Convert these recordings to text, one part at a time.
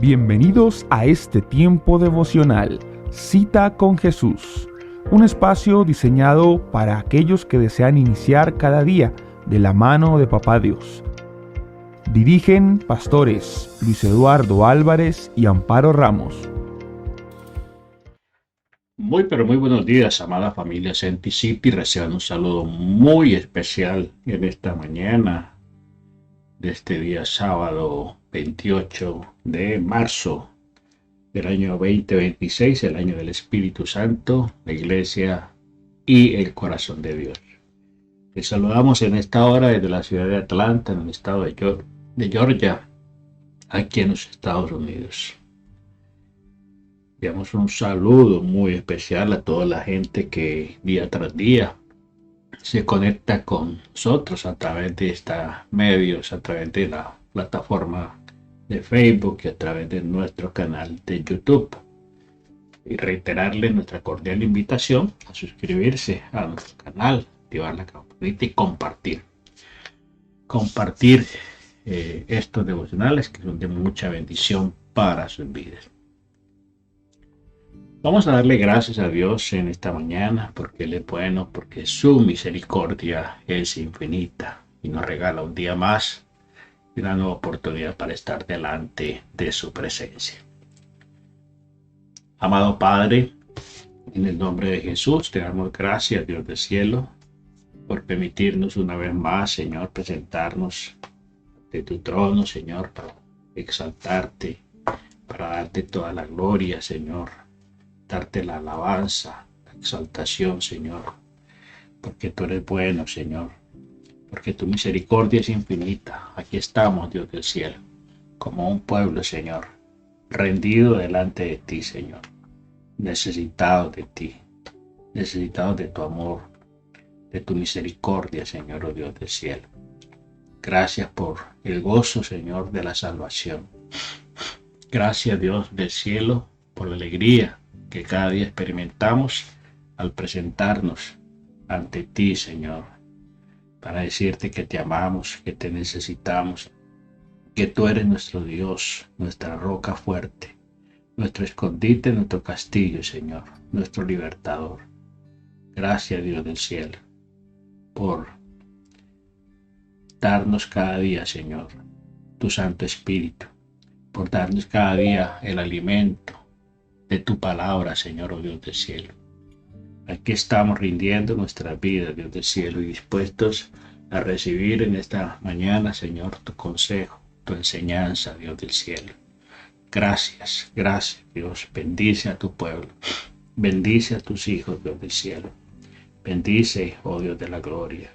Bienvenidos a este tiempo devocional, Cita con Jesús, un espacio diseñado para aquellos que desean iniciar cada día de la mano de Papá Dios. Dirigen pastores Luis Eduardo Álvarez y Amparo Ramos. Muy buenos días, amada familia Senti City. Reciban un saludo muy especial en esta mañana de este día sábado 28 de marzo del año 2026, el año del Espíritu Santo, la Iglesia y el corazón de Dios. Les saludamos en esta hora desde la ciudad de Atlanta, en el estado de Georgia, aquí en los Estados Unidos. Enviamos un saludo muy especial a toda la gente que día tras día se conecta con nosotros a través de estos medios, a través de la plataforma de Facebook y a través de nuestro canal de YouTube. Y reiterarle nuestra cordial invitación a suscribirse a nuestro canal, activar la campanita y compartir. Compartir estos devocionales que son de mucha bendición para sus vidas. Vamos a darle gracias a Dios en esta mañana porque Él es bueno, porque su misericordia es infinita y nos regala un día más y una nueva oportunidad para estar delante de su presencia. Amado Padre, en el nombre de Jesús te damos gracias, Dios del cielo, por permitirnos una vez más, Señor, presentarnos de tu trono, Señor, para exaltarte, para darte toda la gloria, Señor, darte la alabanza, la exaltación, Señor, porque tú eres bueno, Señor, porque tu misericordia es infinita. Aquí estamos, Dios del cielo, como un pueblo, Señor, rendido delante de ti, Señor, necesitados de ti, necesitados de tu amor, de tu misericordia, Señor, oh Dios del cielo. Gracias por el gozo, Señor, de la salvación. Gracias, Dios del cielo, por la alegría que cada día experimentamos al presentarnos ante ti, Señor, para decirte que te amamos, que te necesitamos, que tú eres nuestro Dios, nuestra roca fuerte, nuestro escondite, nuestro castillo, Señor, nuestro libertador. Gracias, Dios del cielo, por darnos cada día, Señor, tu Santo Espíritu, por darnos cada día el alimento de tu palabra, Señor, oh Dios del cielo. Aquí estamos rindiendo nuestras vidas, Dios del cielo, y dispuestos a recibir en esta mañana, Señor, tu consejo, tu enseñanza, Dios del cielo. Gracias, Dios. Bendice a tu pueblo. Bendice a tus hijos, Dios del cielo. Bendice, oh Dios de la gloria,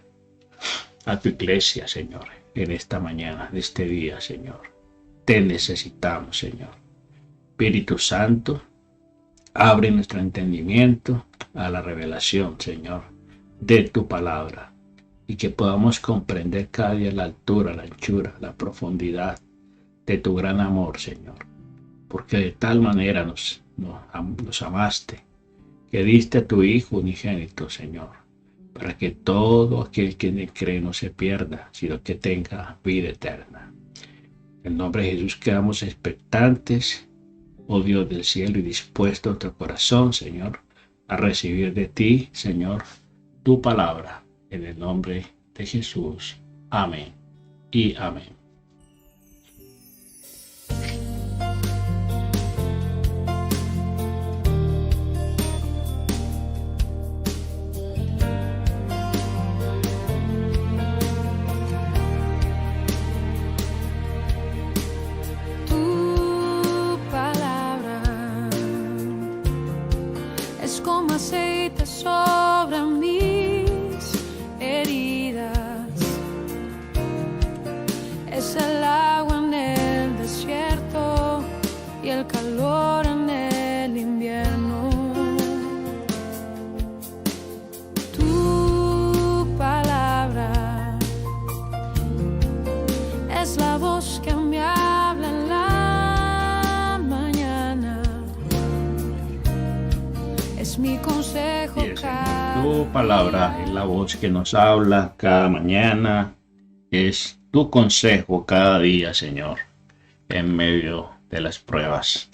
a tu iglesia, Señor, en esta mañana, de este día, Señor. Te necesitamos, Señor. Espíritu Santo, abre nuestro entendimiento a la revelación, Señor, de tu palabra y que podamos comprender cada día la altura, la anchura, la profundidad de tu gran amor, Señor, porque de tal manera nos amaste que diste a tu Hijo unigénito, Señor, para que todo aquel que en él cree no se pierda, sino que tenga vida eterna. En el nombre de Jesús quedamos expectantes, oh Dios del cielo, y dispuesto nuestro corazón, Señor, a recibir de ti, Señor, tu palabra, en el nombre de Jesús. Amén y amén. Como aceite sobre mis heridas, es el agua en el desierto y el calor en el invierno. Tu palabra es la voz que me habla en la mañana. Es mi consejo cada Tu palabra es la voz que nos habla cada mañana. Es tu consejo cada día, Señor, en medio de las pruebas,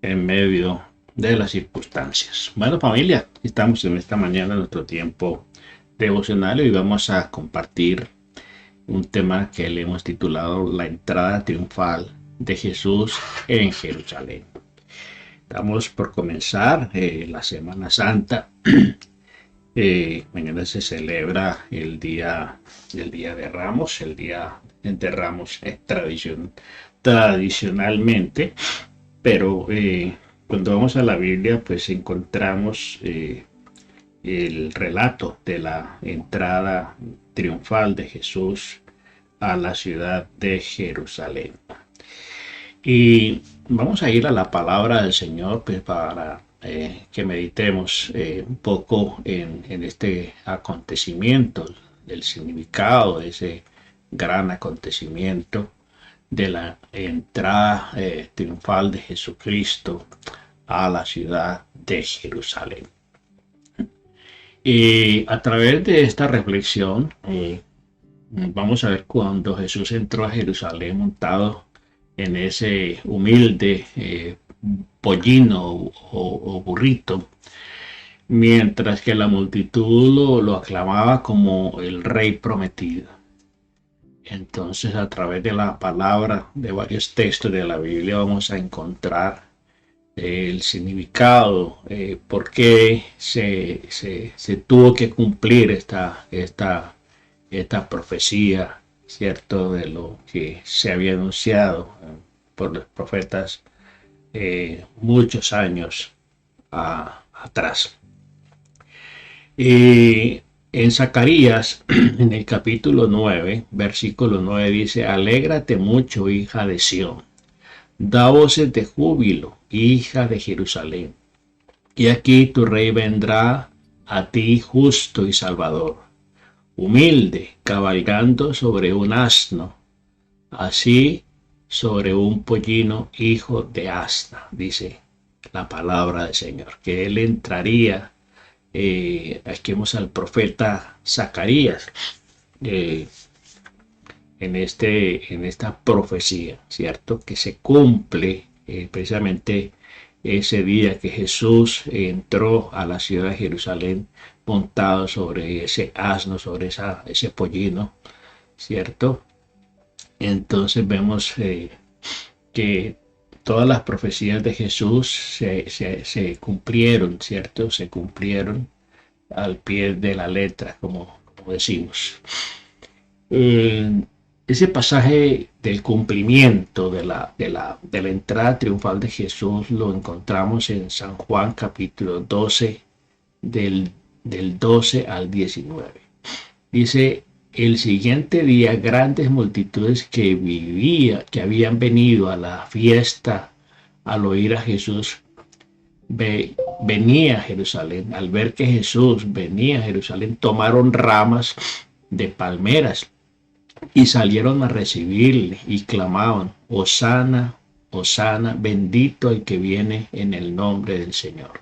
en medio de las circunstancias. Bueno, familia, estamos en esta mañana en nuestro tiempo devocional y vamos a compartir un tema que le hemos titulado La entrada triunfal de Jesús en Jerusalén. Estamos por comenzar la Semana Santa. Mañana se celebra el día de Ramos. El día de Ramos es tradicionalmente, pero cuando vamos a la Biblia, pues encontramos el relato de la entrada triunfal de Jesús a la ciudad de Jerusalén. Y vamos a ir a la palabra del Señor, pues, para que meditemos un poco en este acontecimiento, el significado de ese gran acontecimiento de la entrada triunfal de Jesucristo a la ciudad de Jerusalén. Y a través de esta reflexión vamos a ver cuando Jesús entró a Jerusalén montado en ese humilde pollino o burrito, mientras que la multitud lo aclamaba como el rey prometido. Entonces, a través de la palabra, de varios textos de la Biblia, vamos a encontrar el significado, por qué se tuvo que cumplir esta profecía, ¿cierto?, de lo que se había anunciado por los profetas muchos años atrás. Y en Zacarías, en el capítulo 9, versículo 9, dice: Alégrate mucho, hija de Sión, da voces de júbilo, hija de Jerusalén. Y aquí tu rey vendrá a ti justo y salvador, humilde, cabalgando sobre un asno, así sobre un pollino, hijo de asna, dice la palabra del Señor, que él entraría. Aquí vemos al profeta Zacarías en esta profecía, ¿cierto?, que se cumple precisamente ese día que Jesús entró a la ciudad de Jerusalén montado sobre ese asno, sobre ese pollino, ¿cierto? Entonces vemos que todas las profecías de Jesús se cumplieron, ¿cierto? Se cumplieron al pie de la letra, como decimos. Ese pasaje del cumplimiento de la entrada triunfal de Jesús lo encontramos en San Juan capítulo 12, del 12 al 19. Dice: el siguiente día, grandes multitudes que habían venido a la fiesta al oír a Jesús, venía a Jerusalén. Al ver que Jesús venía a Jerusalén, tomaron ramas de palmeras y salieron a recibirle y clamaban: Hosana, Hosana, bendito el que viene en el nombre del Señor,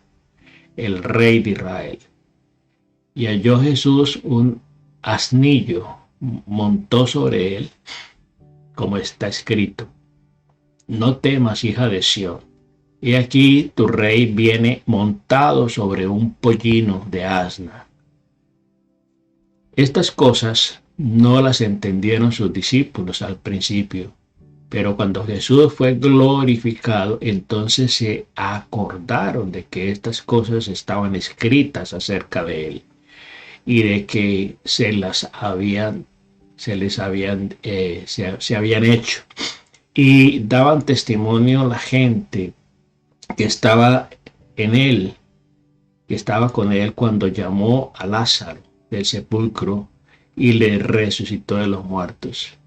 el Rey de Israel. Y halló Jesús un asnillo, montó sobre él, como está escrito: no temas, hija de Sión, he aquí tu rey viene montado sobre un pollino de asna. Estas cosas no las entendieron sus discípulos al principio, pero cuando Jesús fue glorificado, entonces se acordaron de que estas cosas estaban escritas acerca de él y de que se habían hecho. Y daban testimonio la gente que estaba en él, que estaba con él cuando llamó a Lázaro del sepulcro y le resucitó de los muertos.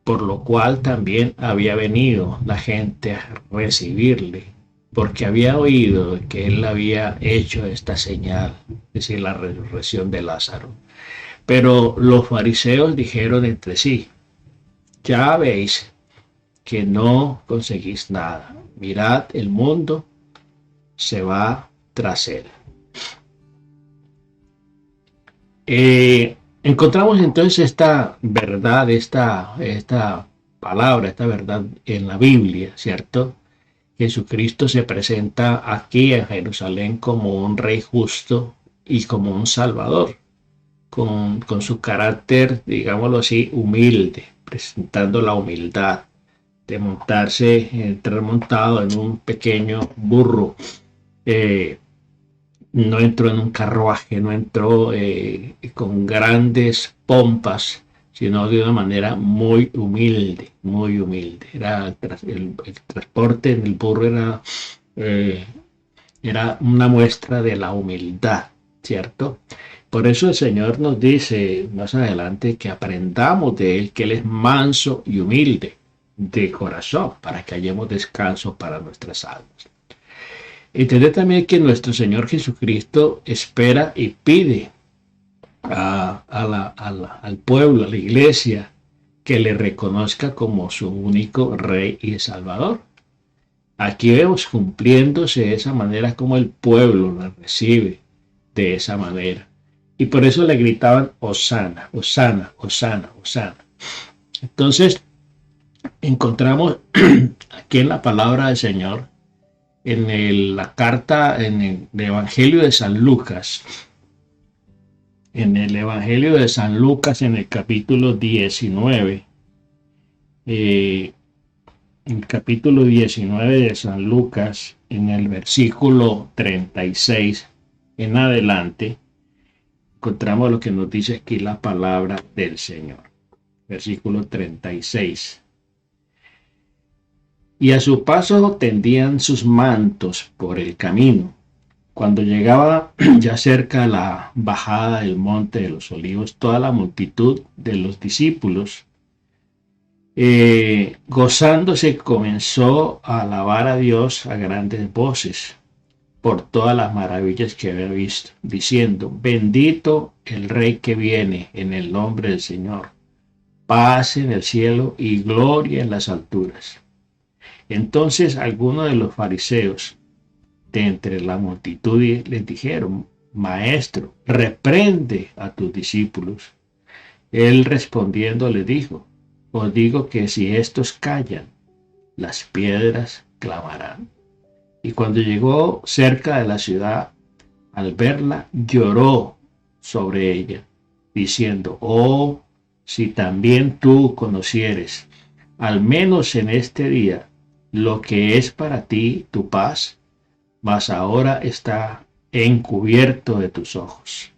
Por lo cual también había venido la gente a recibirle, porque había oído que él había hecho esta señal, es decir, la resurrección de Lázaro. Pero los fariseos dijeron entre sí: ya veis que no conseguís nada. Mirad, el mundo se va tras él. Encontramos entonces esta verdad, esta palabra, esta verdad en la Biblia, ¿cierto? Jesucristo se presenta aquí en Jerusalén como un rey justo y como un salvador, con su carácter, digámoslo así, humilde, presentando la humildad de montarse, entrar montado en un pequeño burro. No entró en un carruaje, no entró con grandes pompas, sino de una manera muy humilde, muy humilde. El transporte en el burro era una muestra de la humildad, ¿cierto? Por eso el Señor nos dice más adelante que aprendamos de Él, que Él es manso y humilde de corazón, para que hallemos descanso para nuestras almas. Entender también que nuestro Señor Jesucristo espera y pide al pueblo, a la iglesia, que le reconozca como su único Rey y Salvador. Aquí vemos cumpliéndose de esa manera como el pueblo lo recibe de esa manera. Y por eso le gritaban Hosana, Hosana, Hosana, Hosana. Entonces, encontramos aquí en la palabra del Señor, en la carta, en el Evangelio de San Lucas, en el Evangelio de San Lucas, en el capítulo 19, el capítulo 19 de San Lucas, en el versículo 36 en adelante, encontramos lo que nos dice aquí la palabra del Señor. Versículo 36. Y a su paso tendían sus mantos por el camino. Cuando llegaba ya cerca a la bajada del monte de los olivos, toda la multitud de los discípulos, gozándose, comenzó a alabar a Dios a grandes voces por todas las maravillas que había visto, diciendo: bendito el Rey que viene en el nombre del Señor, paz en el cielo y gloria en las alturas. Entonces algunos de los fariseos de entre la multitud les dijeron: Maestro, reprende a tus discípulos. Él respondiendo les dijo: os digo que si estos callan, las piedras clamarán. Y cuando llegó cerca de la ciudad, al verla, lloró sobre ella, diciendo: oh, si también tú conocieres, al menos en este día, lo que es para ti tu paz, mas ahora está encubierto de tus ojos,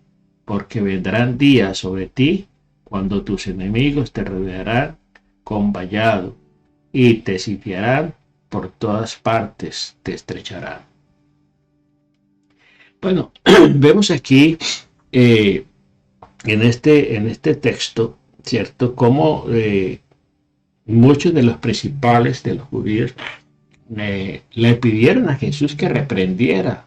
porque vendrán días sobre ti cuando tus enemigos te rodearán con vallado y te sitiarán por todas partes, te estrecharán. Bueno, vemos aquí en este texto, ¿cierto?, cómo muchos de los principales de los judíos le pidieron a Jesús que reprendiera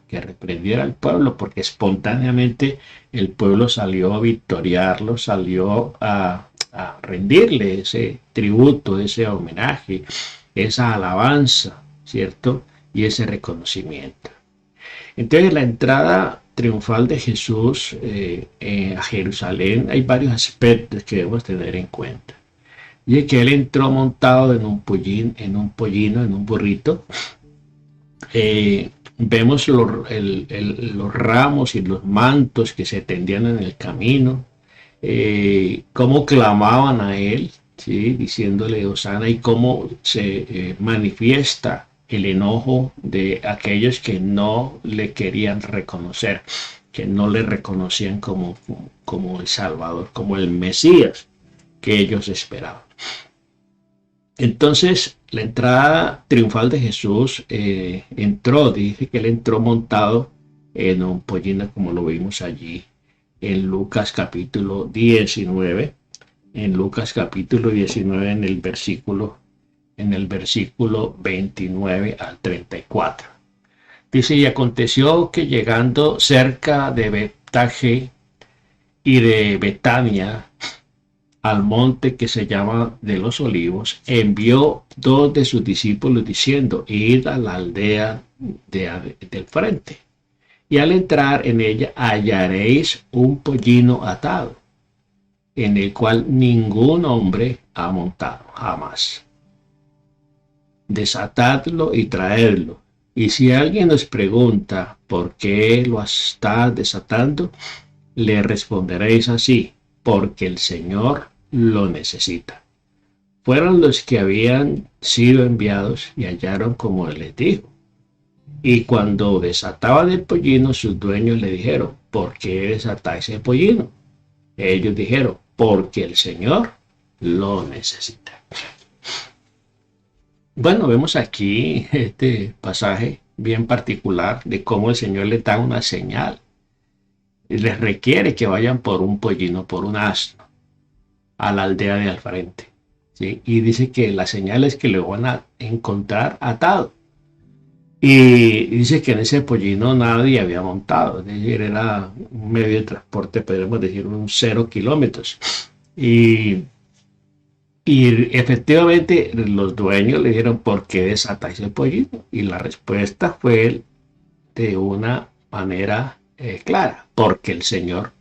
al pueblo, porque espontáneamente el pueblo salió a victoriarlo, salió a rendirle ese tributo, ese homenaje, esa alabanza, ¿cierto?, y ese reconocimiento. Entonces, la entrada triunfal de Jesús a Jerusalén, hay varios aspectos que debemos tener en cuenta. Y es que él entró montado en un burrito. Vemos los ramos y los mantos que se tendían en el camino, cómo clamaban a él, ¿sí?, diciéndole Hosana, y cómo se manifiesta el enojo de aquellos que no le querían reconocer, que no le reconocían como el Salvador, como el Mesías que ellos esperaban. Entonces, la entrada triunfal de Jesús dice que él entró montado en un pollino, como lo vimos allí en Lucas capítulo 19. En Lucas capítulo 19, en el versículo 29 al 34. Dice: y aconteció que llegando cerca de Betfagé y de Betania, al monte que se llama de los Olivos, envió 2 de sus discípulos diciendo: id a la aldea del frente, y al entrar en ella hallaréis un pollino atado, en el cual ningún hombre ha montado jamás. desatadlo y traedlo. Y si alguien nos pregunta por qué lo está desatando, le responderéis así: porque el Señor lo necesita. Fueron los que habían sido enviados y hallaron como él les dijo. Y cuando desataban el pollino, sus dueños le dijeron: ¿por qué desatáis el pollino? Ellos dijeron: porque el Señor lo necesita. Bueno, vemos aquí este pasaje bien particular de cómo el Señor les da una señal. Les requiere que vayan por un pollino, por un asno, a la aldea de al frente, ¿sí? Y dice que la señal es que lo van a encontrar atado. Y dice que en ese pollino nadie había montado, es decir, era un medio de transporte, podríamos decir, unos 0 kilómetros. Y efectivamente los dueños le dijeron: ¿por qué desatáis el pollino? Y la respuesta fue de una manera clara: porque el Señor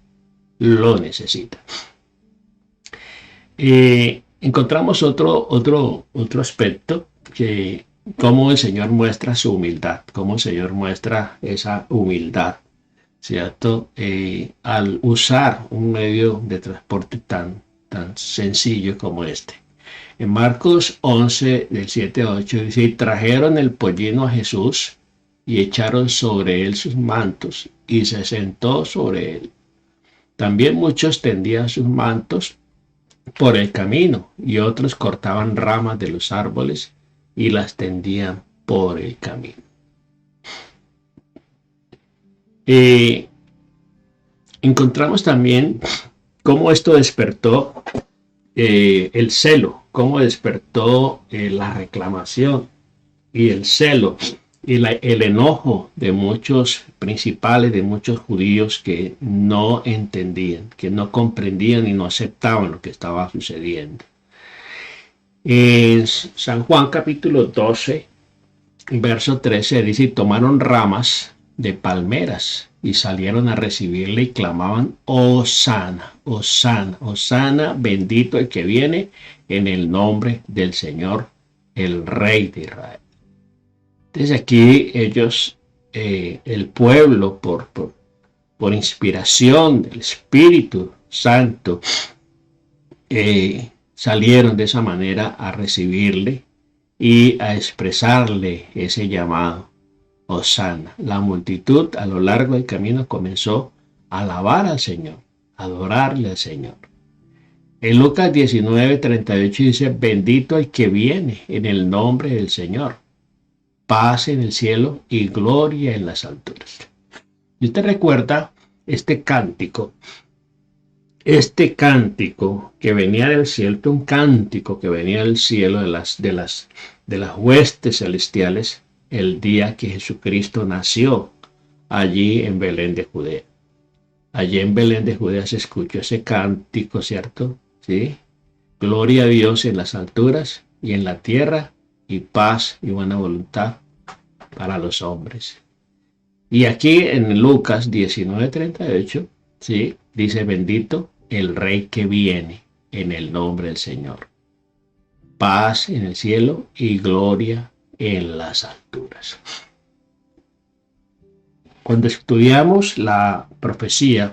lo necesita. Encontramos otro aspecto, que cómo el Señor muestra su humildad, cómo el Señor muestra esa humildad, ¿cierto? Al usar un medio de transporte tan sencillo como este. En Marcos 11, del 7 a 8, dice: y trajeron el pollino a Jesús y echaron sobre él sus mantos y se sentó sobre él. También muchos tendían sus mantos por el camino y otros cortaban ramas de los árboles y las tendían por el camino. Encontramos también cómo esto despertó el celo, cómo despertó la reclamación y el celo y el enojo de muchos principales, de muchos judíos que no entendían, que no comprendían y no aceptaban lo que estaba sucediendo. En San Juan capítulo 12, verso 13 dice: y tomaron ramas de palmeras y salieron a recibirle y clamaban: Hosana, Hosana, Hosana, bendito el que viene en el nombre del Señor, el Rey de Israel. Desde aquí ellos, el pueblo, por inspiración del Espíritu Santo, salieron de esa manera a recibirle y a expresarle ese llamado: Hosana. La multitud a lo largo del camino comenzó a alabar al Señor, a adorarle al Señor. En Lucas 19:38 dice: bendito el que viene en el nombre del Señor, paz en el cielo y gloria en las alturas. Y usted recuerda este cántico que venía del cielo, un cántico que venía del cielo de las huestes celestiales, el día que Jesucristo nació allí en Belén de Judea. Allí en Belén de Judea se escuchó ese cántico, ¿cierto? ¿Sí? Gloria a Dios en las alturas y en la tierra, y paz y buena voluntad para los hombres. Y aquí en Lucas 19:38, ¿sí? Dice: bendito el Rey que viene en el nombre del Señor. Paz en el cielo y gloria en las alturas. Cuando estudiamos las profecías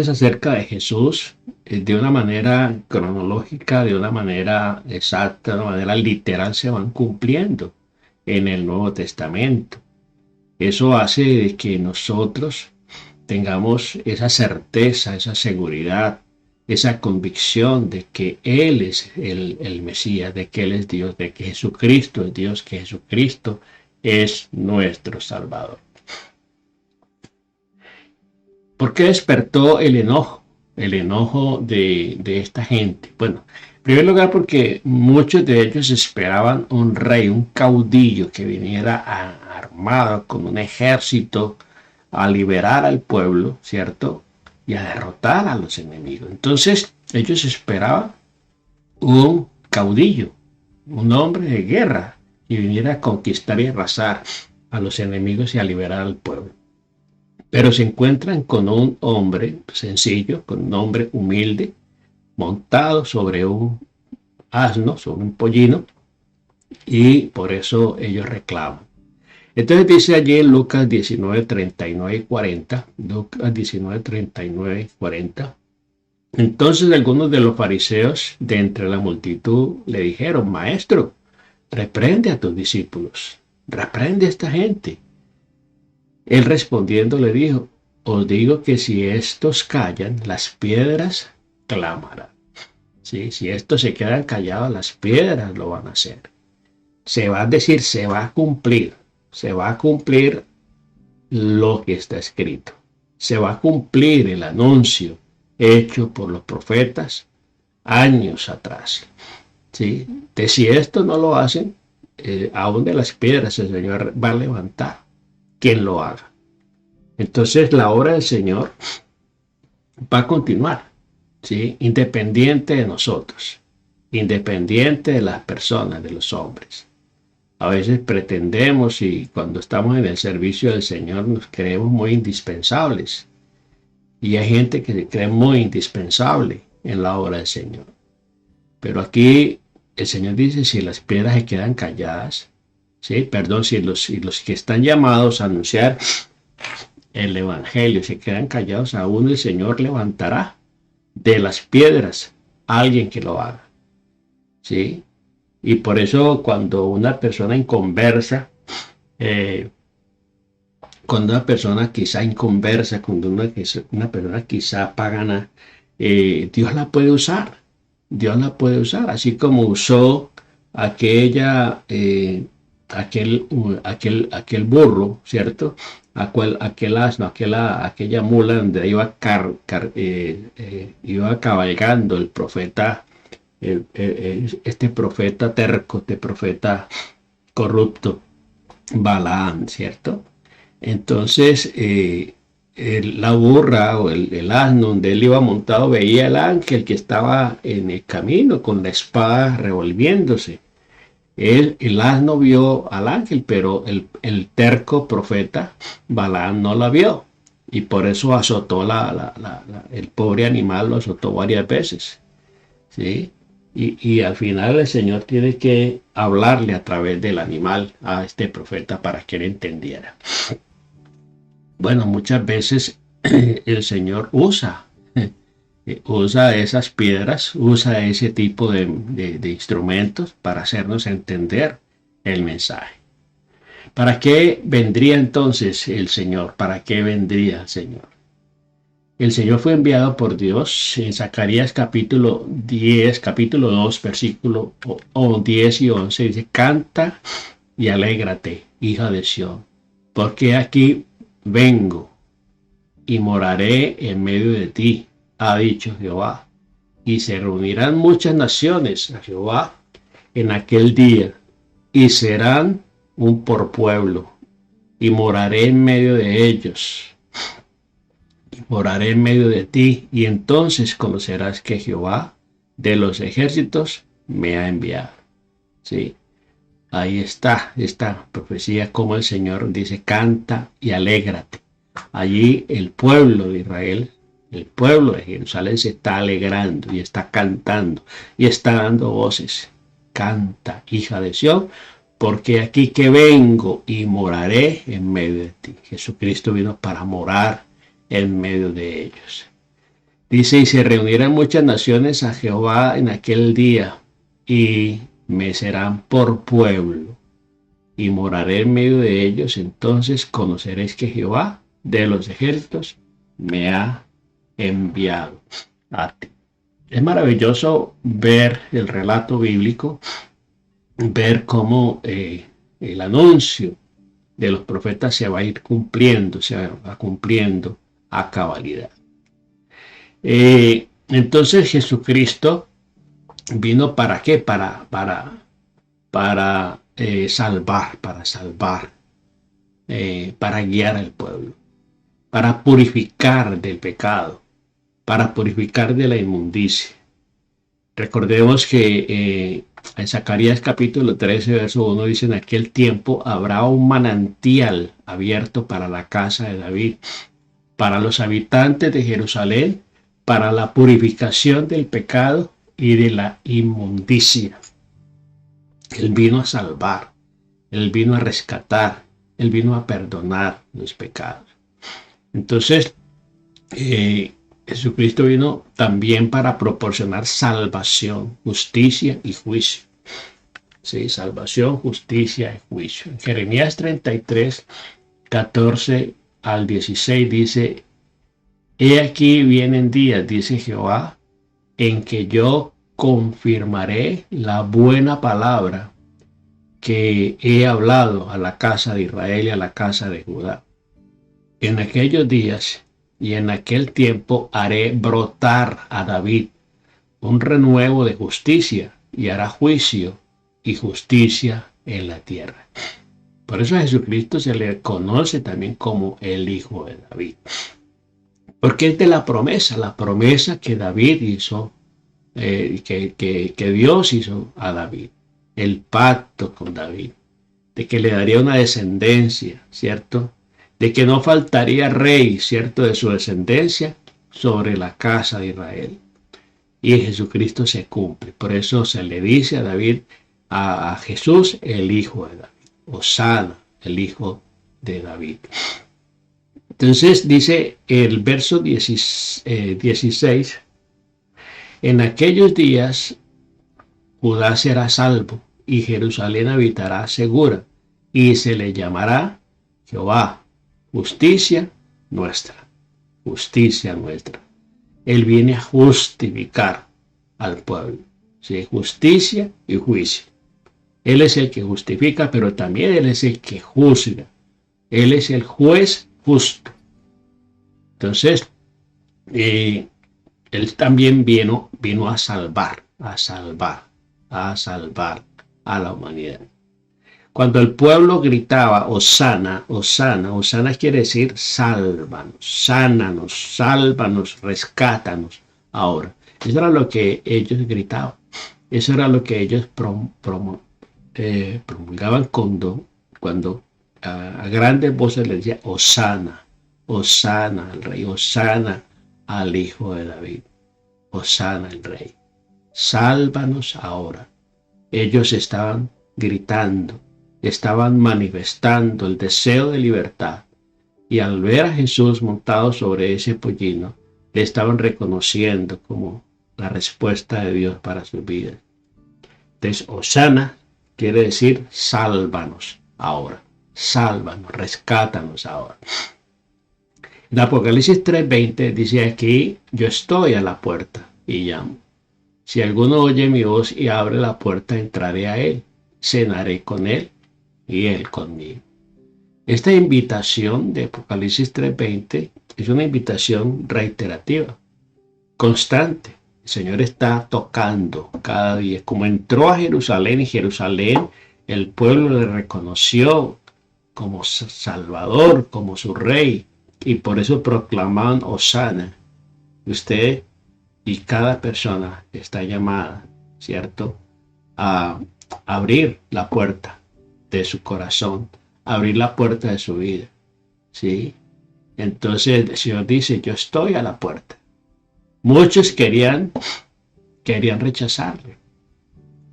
acerca de Jesús, de una manera cronológica, de una manera exacta, de una manera literal, se van cumpliendo en el Nuevo Testamento. Eso hace de que nosotros tengamos esa certeza, esa seguridad, esa convicción de que Él es el Mesías, de que Él es Dios, de que Jesucristo es Dios, que Jesucristo es nuestro Salvador. ¿Por qué despertó el enojo de esta gente? Bueno, en primer lugar porque muchos de ellos esperaban un rey, un caudillo que viniera armado con un ejército a liberar al pueblo, ¿cierto? Y a derrotar a los enemigos. Entonces ellos esperaban un caudillo, un hombre de guerra que viniera a conquistar y arrasar a los enemigos y a liberar al pueblo. Pero se encuentran con un hombre sencillo, con un hombre humilde, montado sobre un asno, sobre un pollino, y por eso ellos reclaman. Entonces dice allí en Lucas 19, 39 y 40, Lucas 19, 39 y 40, entonces algunos de los fariseos de entre la multitud le dijeron, Maestro, reprende a tus discípulos, reprende a esta gente. Él respondiendo le dijo, os digo que si estos callan, las piedras clamarán. ¿Sí? Si estos se quedan callados, las piedras lo van a hacer. Se va a decir, se va a cumplir lo que está escrito. Se va a cumplir el anuncio hecho por los profetas años atrás. ¿Sí? De si esto no lo hacen, aún de las piedras el Señor va a levantar quien lo haga. Entonces la obra del Señor va a continuar, ¿sí? Independiente de nosotros, independiente de las personas, de los hombres. A veces pretendemos y cuando estamos en el servicio del Señor nos creemos muy indispensables. Y hay gente que se cree muy indispensable en la obra del Señor. Pero aquí el Señor dice, si las piedras se quedan calladas, ¿sí? Perdón, si los que están llamados a anunciar el Evangelio se quedan callados, aún el Señor levantará de las piedras a alguien que lo haga. ¿Sí? Y por eso cuando una persona inconversa, cuando una persona quizá inconversa, cuando una persona quizá pagana, Dios la puede usar. Dios la puede usar, así como usó aquel burro, ¿cierto? Aquel asno, aquella mula donde iba cabalgando el profeta, este profeta terco, este profeta corrupto, Balaam, ¿cierto? Entonces, la burra o el asno donde él iba montado veía al ángel que estaba en el camino con la espada revolviéndose. El asno vio al ángel, pero el terco profeta Balaam no la vio. Y por eso azotó el pobre animal, lo azotó varias veces. ¿Sí? Y al final el Señor tiene que hablarle a través del animal a este profeta para que él entendiera. Bueno, muchas veces el Señor usa esas piedras, usa ese tipo de instrumentos para hacernos entender el mensaje. ¿Para qué vendría entonces el Señor? ¿Para qué vendría el Señor? El Señor fue enviado por Dios en Zacarías capítulo 2, versículo 10 y 11, dice, canta y alégrate, hija de Sión, porque aquí vengo y moraré en medio de ti, ha dicho Jehová, y se reunirán muchas naciones a Jehová en aquel día, y serán un por pueblo, y moraré en medio de ellos, y moraré en medio de ti, y entonces conocerás que Jehová de los ejércitos me ha enviado. ¿Sí? Ahí está esta profecía, como el Señor dice, canta y alégrate. Allí el pueblo de Israel, el pueblo de Jerusalén se está alegrando y está cantando y está dando voces. Canta, hija de Sión, porque aquí que vengo y moraré en medio de ti. Jesucristo vino para morar en medio de ellos. Dice, y se reunirán muchas naciones a Jehová en aquel día, y me serán por pueblo, y moraré en medio de ellos, entonces conoceréis que Jehová de los ejércitos me ha enviado a ti. Es maravilloso ver el relato bíblico, ver cómo el anuncio de los profetas se va a ir cumpliendo, se va cumpliendo a cabalidad. Entonces Jesucristo vino ¿para qué? Para salvar, para guiar al pueblo, para purificar del pecado, para purificar de la inmundicia. Recordemos que en Zacarías capítulo 13, verso 1 dice, en aquel tiempo habrá un manantial abierto para la casa de David, para los habitantes de Jerusalén, para la purificación del pecado y de la inmundicia. Él vino a salvar, Él vino a rescatar, Él vino a perdonar los pecados. Entonces, Jesucristo vino también para proporcionar salvación, justicia y juicio. Sí, salvación, justicia y juicio. En Jeremías 33, 14 al 16 dice: He aquí vienen días, dice Jehová, en que yo confirmaré la buena palabra que he hablado a la casa de Israel y a la casa de Judá. En aquellos días y en aquel tiempo haré brotar a David un renuevo de justicia, y hará juicio y justicia en la tierra. Por eso a Jesucristo se le conoce también como el Hijo de David. Porque es de la promesa que David hizo, que Dios hizo a David, el pacto con David, de que le daría una descendencia, ¿cierto? De que no faltaría rey, ¿cierto?, de su descendencia sobre la casa de Israel. Y Jesucristo se cumple. Por eso se le dice a David, a Jesús, el Hijo de David. Hosana, el Hijo de David. Entonces dice el verso 16, en aquellos días Judá será salvo y Jerusalén habitará segura, y se le llamará Jehová, justicia nuestra, justicia nuestra. Él viene a justificar al pueblo, ¿sí? Justicia y juicio. Él es el que justifica, pero también Él es el que juzga. Él es el juez justo. Entonces, Él también vino a salvar a la humanidad. Cuando el pueblo gritaba, Hosana, Hosana, Hosana quiere decir sálvanos, sánanos, sálvanos, rescátanos ahora. Eso era lo que ellos gritaban. Eso era lo que ellos promulgaban cuando a grandes voces les decía, Hosana, Hosana al rey, Hosana al Hijo de David, Hosana al rey. Sálvanos ahora. Ellos estaban gritando, estaban manifestando el deseo de libertad, y al ver a Jesús montado sobre ese pollino, le estaban reconociendo como la respuesta de Dios para sus vidas. Entonces, Hosana quiere decir sálvanos ahora, sálvanos, rescátanos ahora. En Apocalipsis 3:20 dice aquí, yo estoy a la puerta y llamo. Si alguno oye mi voz y abre la puerta, entraré a él, cenaré con él y él conmigo. Esta invitación de Apocalipsis 3:20 es una invitación reiterativa, constante. El Señor está tocando cada día. Como entró a Jerusalén, y Jerusalén, el pueblo le reconoció como Salvador, como su Rey, y por eso proclamaban Hosana. Usted y cada persona está llamada, ¿cierto?, a abrir la puerta de su corazón, abrir la puerta de su vida, ¿sí? Entonces el Señor dice, yo estoy a la puerta. Muchos querían rechazarle,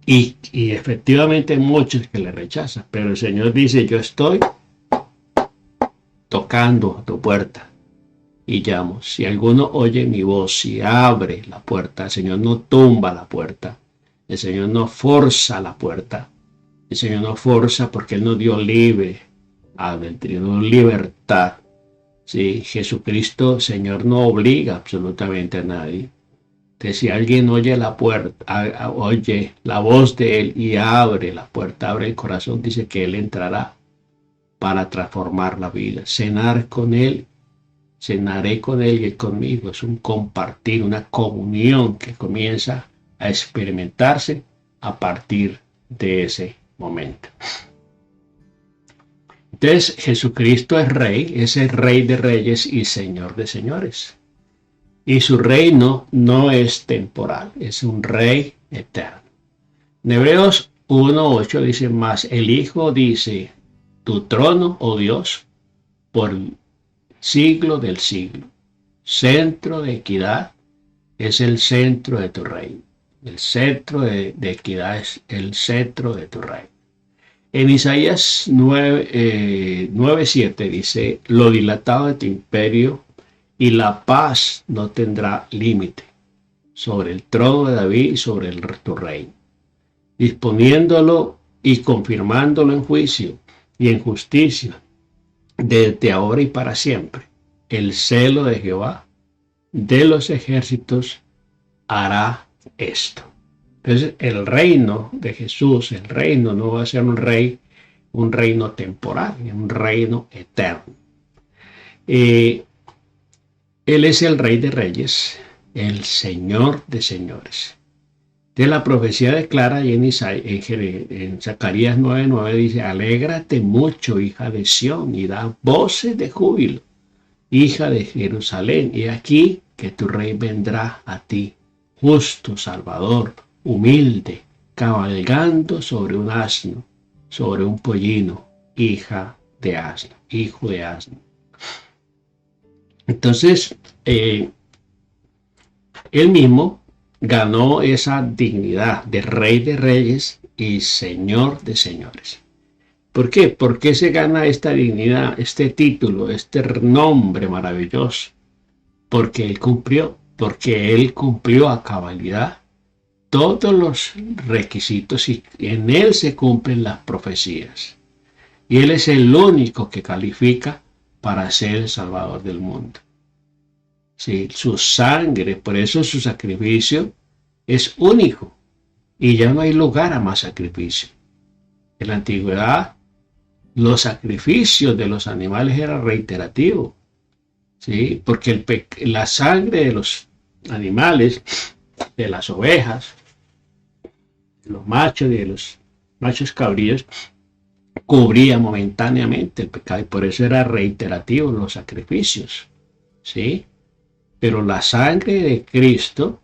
y efectivamente hay muchos que le rechazan, pero el Señor dice, yo estoy tocando a tu puerta y llamo. Si alguno oye mi voz, si abre la puerta, el Señor no tumba la puerta, el Señor no forza la puerta, el Señor no forza, porque Él nos dio libre albedrío, nos dio libertad. Sí, Jesucristo, Señor, no obliga absolutamente a nadie. Entonces, si alguien oye la puerta, oye la voz de Él y abre la puerta, abre el corazón, dice que Él entrará para transformar la vida. Cenar con Él, cenaré con Él y Él conmigo. Es un compartir, una comunión que comienza a experimentarse a partir de ese momento. Entonces, Jesucristo es Rey, es el Rey de Reyes y Señor de Señores. Y su reino no es temporal, es un Rey eterno. En Hebreos 1:8 dice más, el Hijo dice, tu trono, oh Dios, por siglo del siglo, centro de equidad, es el centro de tu reino. El cetro de equidad es el cetro de tu reino. En Isaías 9:7 dice, lo dilatado de tu imperio y la paz no tendrá límite sobre el trono de David y sobre tu reino, disponiéndolo y confirmándolo en juicio y en justicia, desde ahora y para siempre. El celo de Jehová de los ejércitos hará esto. Entonces, el reino de Jesús, el reino no va a ser un reino temporal, un reino eterno. Él es el Rey de Reyes, el Señor de Señores. De la profecía declara y en Zacarías 9:9 dice, alégrate mucho, hija de Sión, y da voces de júbilo, hija de Jerusalén, y aquí que tu rey vendrá a ti, justo, salvador, humilde, cabalgando sobre un asno, sobre un pollino, hijo de asno. Entonces, él mismo ganó esa dignidad de Rey de Reyes y Señor de Señores. ¿Por qué? ¿Por qué se gana esta dignidad, este título, este nombre maravilloso? Porque Él cumplió a cabalidad todos los requisitos y en Él se cumplen las profecías. Y Él es el único que califica para ser el Salvador del mundo. Sí, su sangre, por eso su sacrificio es único y ya no hay lugar a más sacrificio. En la antigüedad, los sacrificios de los animales eran reiterativos, ¿sí? Porque la sangre de los animales, de las ovejas, de los machos y de los machos cabríos, cubría momentáneamente el pecado y por eso era reiterativo los sacrificios, ¿sí? Pero la sangre de Cristo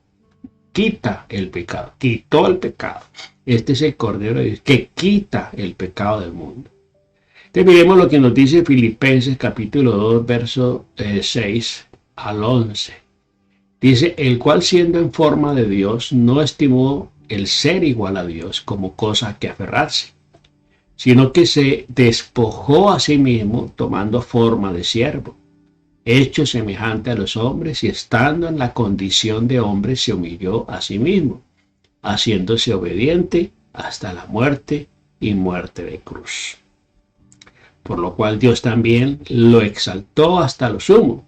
quita el pecado, quitó el pecado. Este es el Cordero de Dios que quita el pecado del mundo. Entonces miremos lo que nos dice Filipenses capítulo 2, verso 6 al 11. Dice, el cual siendo en forma de Dios, no estimó el ser igual a Dios como cosa a que aferrarse, sino que se despojó a sí mismo tomando forma de siervo, hecho semejante a los hombres y estando en la condición de hombre se humilló a sí mismo, haciéndose obediente hasta la muerte y muerte de cruz. Por lo cual Dios también lo exaltó hasta lo sumo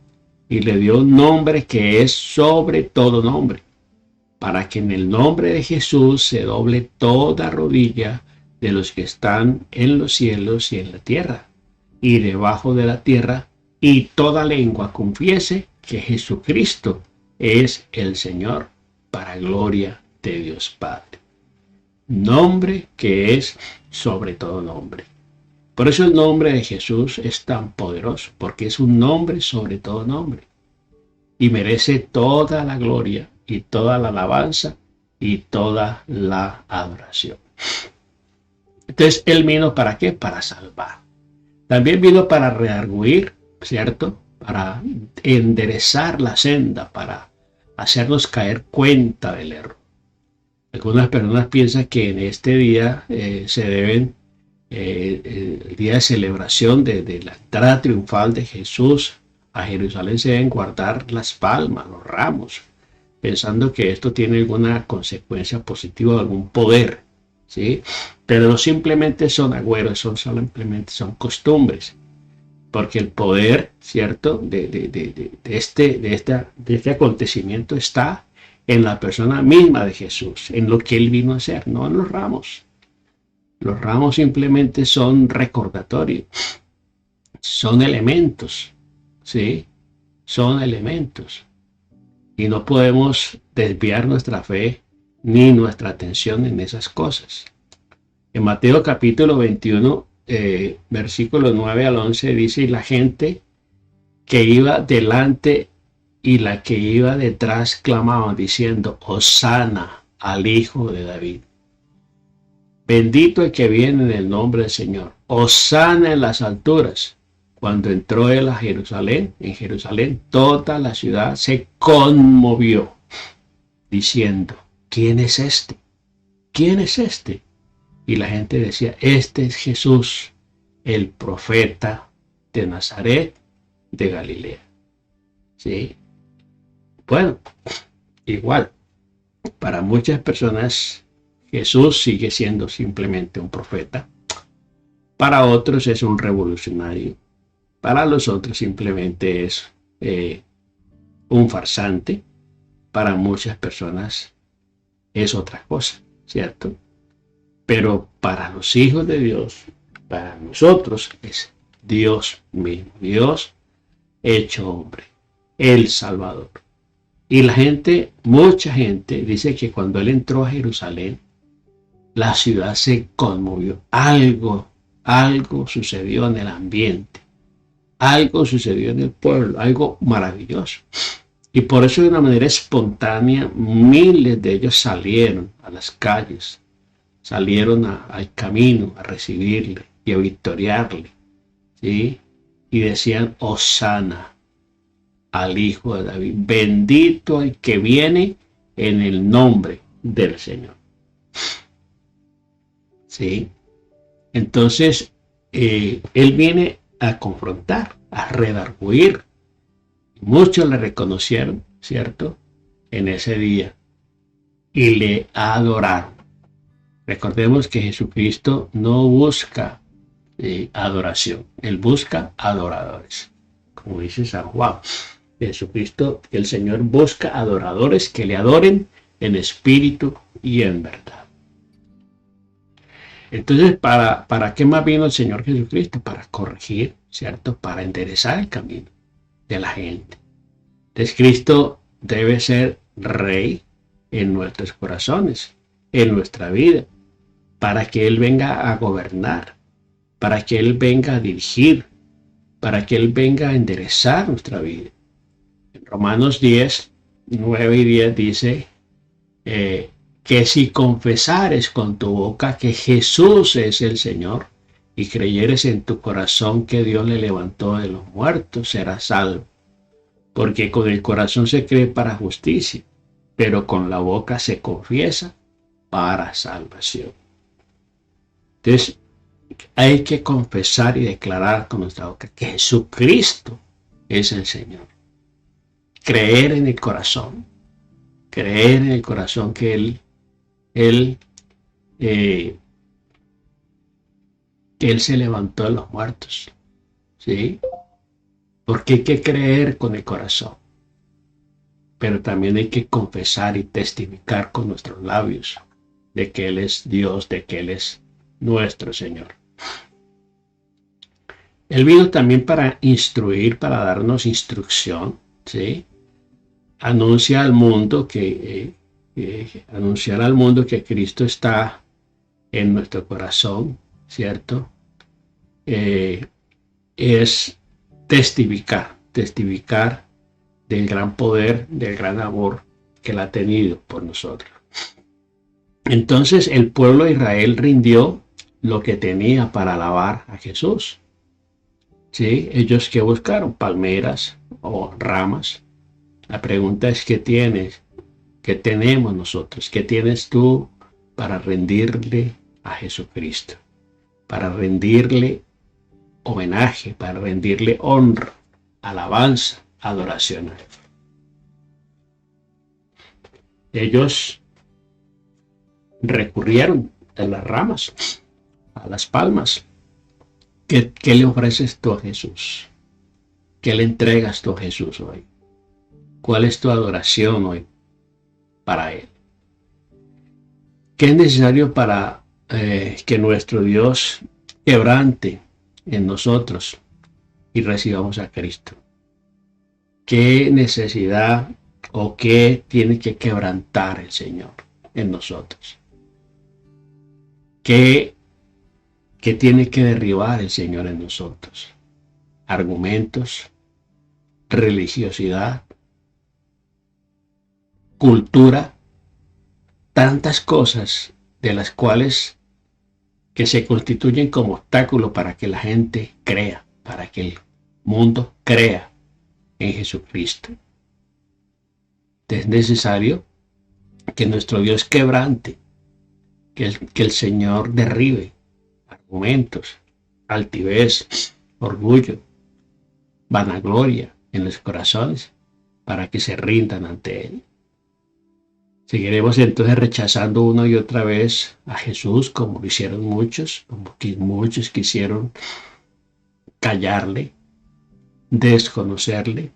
y le dio un nombre que es sobre todo nombre, para que en el nombre de Jesús se doble toda rodilla de los que están en los cielos y en la tierra y debajo de la tierra, y toda lengua confiese que Jesucristo es el Señor, para gloria de Dios Padre. Nombre que es sobre todo nombre. Por eso el nombre de Jesús es tan poderoso, porque es un nombre sobre todo nombre. Y merece toda la gloria y toda la alabanza y toda la adoración. Entonces, Él vino ¿para qué? Para salvar. También vino para redarguir, ¿cierto? Para enderezar la senda, para hacernos caer cuenta del error. Algunas personas piensan que en este día se deben, el día de celebración de la entrada triunfal de Jesús a Jerusalén, se deben guardar las palmas, los ramos, pensando que esto tiene alguna consecuencia positiva o algún poder, ¿sí? Pero no simplemente son agüeros, simplemente son costumbres. Porque el poder, ¿cierto?, de este acontecimiento está en la persona misma de Jesús, en lo que Él vino a hacer, no en los ramos. Los ramos simplemente son recordatorios, son elementos, ¿sí? Son elementos. Y no podemos desviar nuestra fe ni nuestra atención en esas cosas. En Mateo capítulo 21, versículos 9 al 11 dice, y la gente que iba delante y la que iba detrás clamaban diciendo, Hosana al Hijo de David. Bendito el que viene en el nombre del Señor. Hosana en las alturas. Cuando entró él a Jerusalén, en Jerusalén, toda la ciudad se conmovió, diciendo, ¿quién es este? ¿Quién es este? Y la gente decía, este es Jesús, el profeta de Nazaret de Galilea. ¿Sí? Bueno, igual, para muchas personas Jesús sigue siendo simplemente un profeta. Para otros es un revolucionario. Para los otros simplemente es un farsante. Para muchas personas es otra cosa, ¿cierto? Pero para los hijos de Dios, para nosotros es Dios mismo, Dios hecho hombre, el Salvador. Y la gente, mucha gente, dice que cuando él entró a Jerusalén, la ciudad se conmovió. Algo sucedió en el ambiente, algo sucedió en el pueblo, algo maravilloso. Y por eso de una manera espontánea, miles de ellos salieron a las calles, salieron al camino a recibirle y a victoriarle, ¿sí? Y decían, Hosana al Hijo de David, bendito el que viene en el nombre del Señor. ¿Sí? Entonces, él viene a confrontar, a redarguir. Muchos le reconocieron, ¿cierto? En ese día y le adoraron. Recordemos que Jesucristo no busca adoración, él busca adoradores. Como dice San Juan, Jesucristo, el Señor busca adoradores que le adoren en espíritu y en verdad. Entonces, ¿para qué más vino el Señor Jesucristo? Para corregir, ¿cierto? Para enderezar el camino de la gente. Entonces, Cristo debe ser Rey en nuestros corazones, en nuestra vida, para que Él venga a gobernar, para que Él venga a dirigir, para que Él venga a enderezar nuestra vida. En Romanos 10, 9 y 10 dice que si confesares con tu boca que Jesús es el Señor y creyeres en tu corazón que Dios le levantó de los muertos, serás salvo. Porque con el corazón se cree para justicia, pero con la boca se confiesa para salvación. Entonces, hay que confesar y declarar con nuestra boca que Jesucristo es el Señor. Creer en el corazón que Él se levantó de los muertos, ¿sí? Porque hay que creer con el corazón, pero también hay que confesar y testificar con nuestros labios de que Él es Dios, de que Él es nuestro Señor. Él vino también para instruir, para darnos instrucción, ¿sí? Anunciar al mundo que Cristo está en nuestro corazón, ¿cierto? Es testificar del gran poder, del gran amor que Él ha tenido por nosotros. Entonces el pueblo de Israel rindió lo que tenía para alabar a Jesús. ¿Sí? Ellos que buscaron palmeras o ramas. La pregunta es, ¿qué tienes? ¿Qué tenemos nosotros? ¿Qué tienes tú para rendirle a Jesucristo? Para rendirle homenaje, para rendirle honra, alabanza, adoración a Él. Ellos recurrieron a las ramas, a las palmas. ¿Qué le ofreces tú a Jesús? ¿Qué le entregas tú a Jesús hoy? ¿Cuál es tu adoración hoy para Él? ¿Qué es necesario para que nuestro Dios quebrante en nosotros y recibamos a Cristo? ¿Qué necesidad o qué tiene que quebrantar el Señor en nosotros? ¿Qué tiene que derribar el Señor en nosotros? Argumentos, religiosidad, cultura, tantas cosas de las cuales que se constituyen como obstáculos para que la gente crea, para que el mundo crea en Jesucristo. Es necesario que nuestro Dios quebrante, que el Señor derribe argumentos, altivez, orgullo, vanagloria en los corazones para que se rindan ante Él. Seguiremos entonces rechazando una y otra vez a Jesús como lo hicieron muchos, como que muchos quisieron callarle, desconocerle.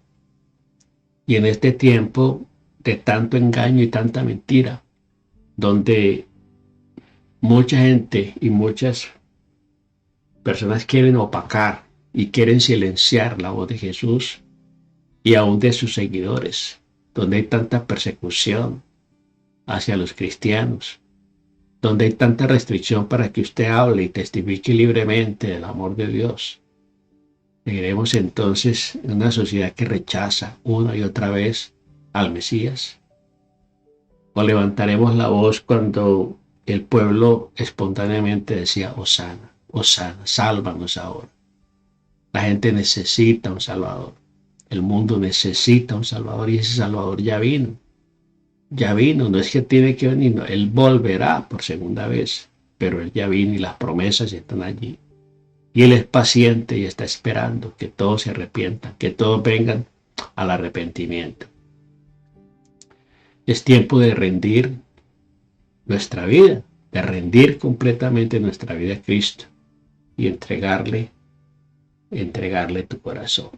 Y en este tiempo de tanto engaño y tanta mentira, donde mucha gente y muchas personas quieren opacar y quieren silenciar la voz de Jesús y aún de sus seguidores, donde hay tanta persecución hacia los cristianos, donde hay tanta restricción para que usted hable y testifique libremente del amor de Dios. Seguiremos entonces en una sociedad que rechaza una y otra vez al Mesías. O levantaremos la voz cuando el pueblo espontáneamente decía: Hosana, Hosana, sálvanos ahora. La gente necesita un Salvador. El mundo necesita un Salvador y ese Salvador ya vino. Ya vino, no es que tiene que venir, no, Él volverá por segunda vez, pero Él ya vino y las promesas están allí. Y Él es paciente y está esperando que todos se arrepientan, que todos vengan al arrepentimiento. Es tiempo de rendir nuestra vida, de rendir completamente nuestra vida a Cristo y entregarle tu corazón.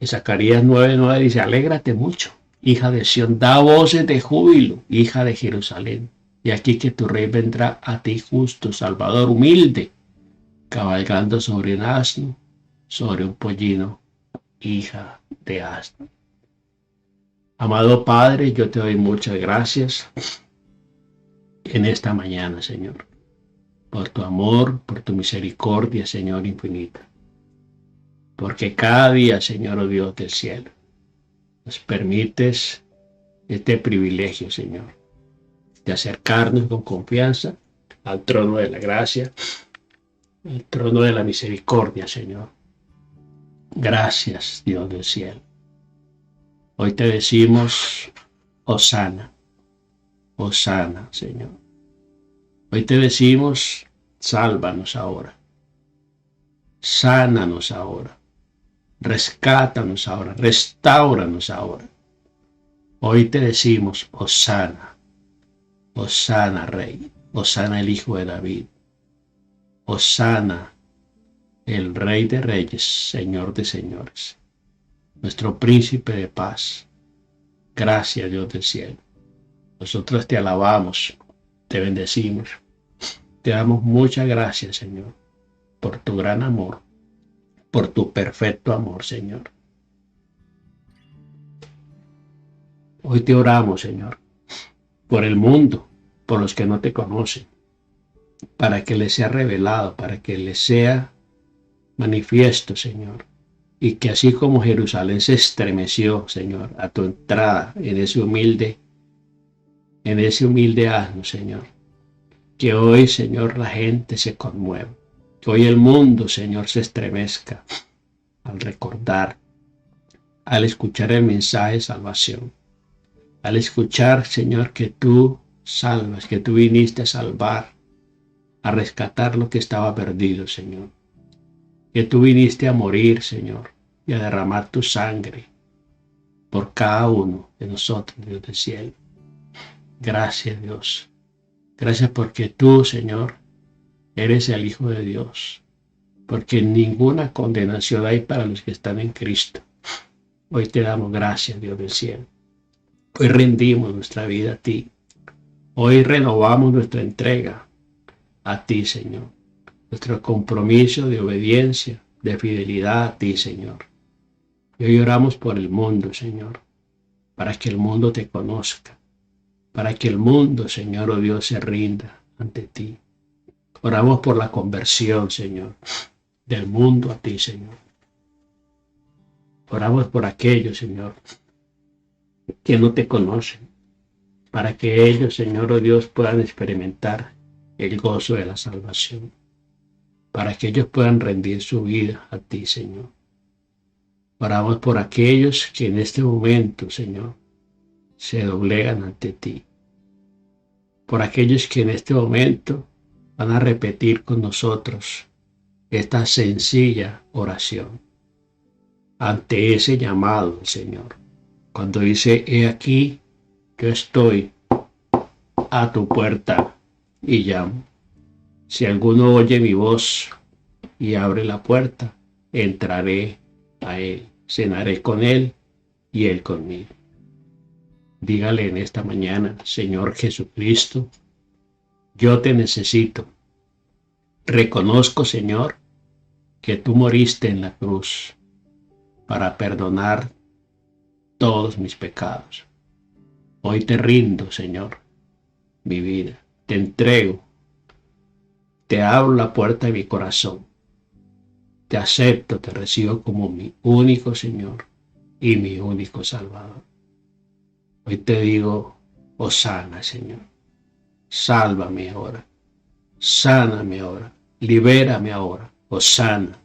En Zacarías 9:9 dice: alégrate mucho, hija de Sión, da voces de júbilo, hija de Jerusalén. Y aquí que tu rey vendrá a ti justo, Salvador, humilde, cabalgando sobre un asno, sobre un pollino, hija de asno. Amado Padre, yo te doy muchas gracias en esta mañana, Señor, por tu amor, por tu misericordia, Señor, infinita. Porque cada día, Señor, oh Dios del cielo, nos permites este privilegio, Señor, de acercarnos con confianza al trono de la gracia, al trono de la misericordia, Señor. Gracias, Dios del cielo. Hoy te decimos: Hosana, Hosana, Señor. Hoy te decimos: sálvanos ahora, sánanos ahora, rescátanos ahora, restáuranos ahora. Hoy te decimos: Hosana, Hosana Rey, Hosana el Hijo de David, Hosana el Rey de Reyes, Señor de Señores, nuestro Príncipe de paz. Gracias, Dios del cielo. Nosotros te alabamos, te bendecimos, te damos muchas gracias, Señor, por tu gran amor, por tu perfecto amor, Señor. Hoy te oramos, Señor, por el mundo, por los que no te conocen, para que les sea revelado, para que les sea manifiesto, Señor, y que así como Jerusalén se estremeció, Señor, a tu entrada en ese humilde asno, Señor, que hoy, Señor, la gente se conmueva, que hoy el mundo, Señor, se estremezca al recordar, al escuchar el mensaje de salvación, al escuchar, Señor, que tú salvas, que tú viniste a salvar, a rescatar lo que estaba perdido, Señor, que tú viniste a morir, Señor, y a derramar tu sangre por cada uno de nosotros, Dios del cielo. Gracias, Dios. Gracias porque tú, Señor, eres el Hijo de Dios, porque ninguna condenación hay para los que están en Cristo. Hoy te damos gracias, Dios del cielo. Hoy rendimos nuestra vida a ti. Hoy renovamos nuestra entrega a ti, Señor. Nuestro compromiso de obediencia, de fidelidad a ti, Señor. Y hoy oramos por el mundo, Señor, para que el mundo te conozca, para que el mundo, Señor, oh Dios, se rinda ante ti. Oramos por la conversión, Señor, del mundo a ti, Señor. Oramos por aquellos, Señor, que no te conocen, para que ellos, Señor, oh Dios, puedan experimentar el gozo de la salvación, para que ellos puedan rendir su vida a ti, Señor. Oramos por aquellos que en este momento, Señor, se doblegan ante ti. Por aquellos que en este momento van a repetir con nosotros esta sencilla oración ante ese llamado del Señor. Cuando dice, he aquí, yo estoy a tu puerta y llamo. Si alguno oye mi voz y abre la puerta, entraré a él, cenaré con él y él conmigo. Dígale en esta mañana, Señor Jesucristo, yo te necesito. Reconozco, Señor, que tú moriste en la cruz para perdonar todos mis pecados. Hoy te rindo, Señor, mi vida. Te entrego. Te abro la puerta de mi corazón. Te acepto, te recibo como mi único Señor y mi único Salvador. Hoy te digo, hosana, Señor. Sálvame ahora. Sáname ahora. Libérame ahora. Hosana.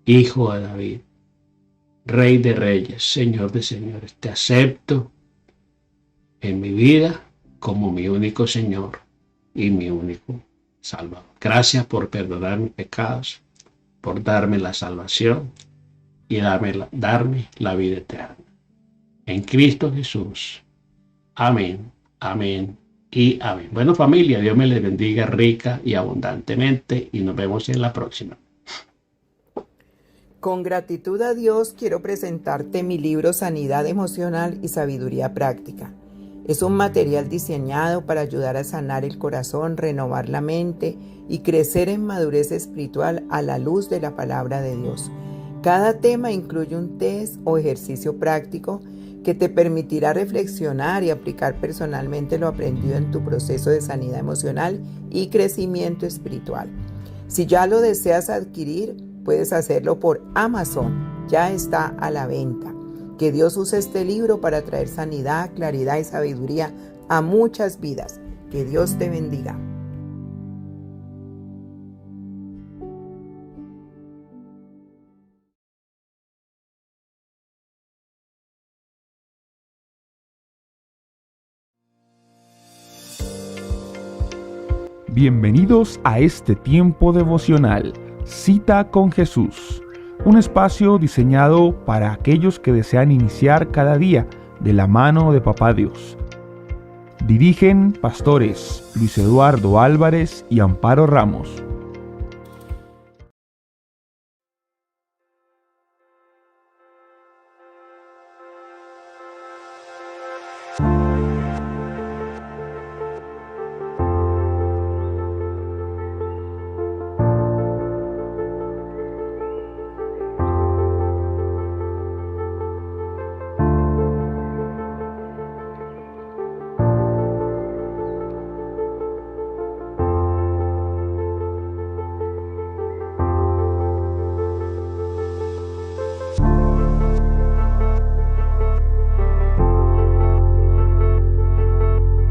Hijo de David. Rey de reyes, Señor de señores. Te acepto en mi vida como mi único Señor y mi único Salvador. Gracias por perdonar mis pecados, por darme la salvación y darme la vida eterna. En Cristo Jesús. Amén, amén y amén. Bueno, familia, Dios me les bendiga rica y abundantemente y nos vemos en la próxima. Con gratitud a Dios quiero presentarte mi libro Sanidad Emocional y Sabiduría Práctica. Es un material diseñado para ayudar a sanar el corazón, renovar la mente y crecer en madurez espiritual a la luz de la palabra de Dios. Cada tema incluye un test o ejercicio práctico que te permitirá reflexionar y aplicar personalmente lo aprendido en tu proceso de sanidad emocional y crecimiento espiritual. Si ya lo deseas adquirir, puedes hacerlo por Amazon. Ya está a la venta. Que Dios use este libro para traer sanidad, claridad y sabiduría a muchas vidas. Que Dios te bendiga. Bienvenidos a este tiempo devocional, Cita con Jesús, un espacio diseñado para aquellos que desean iniciar cada día de la mano de Papá Dios. Dirigen pastores Luis Eduardo Álvarez y Amparo Ramos.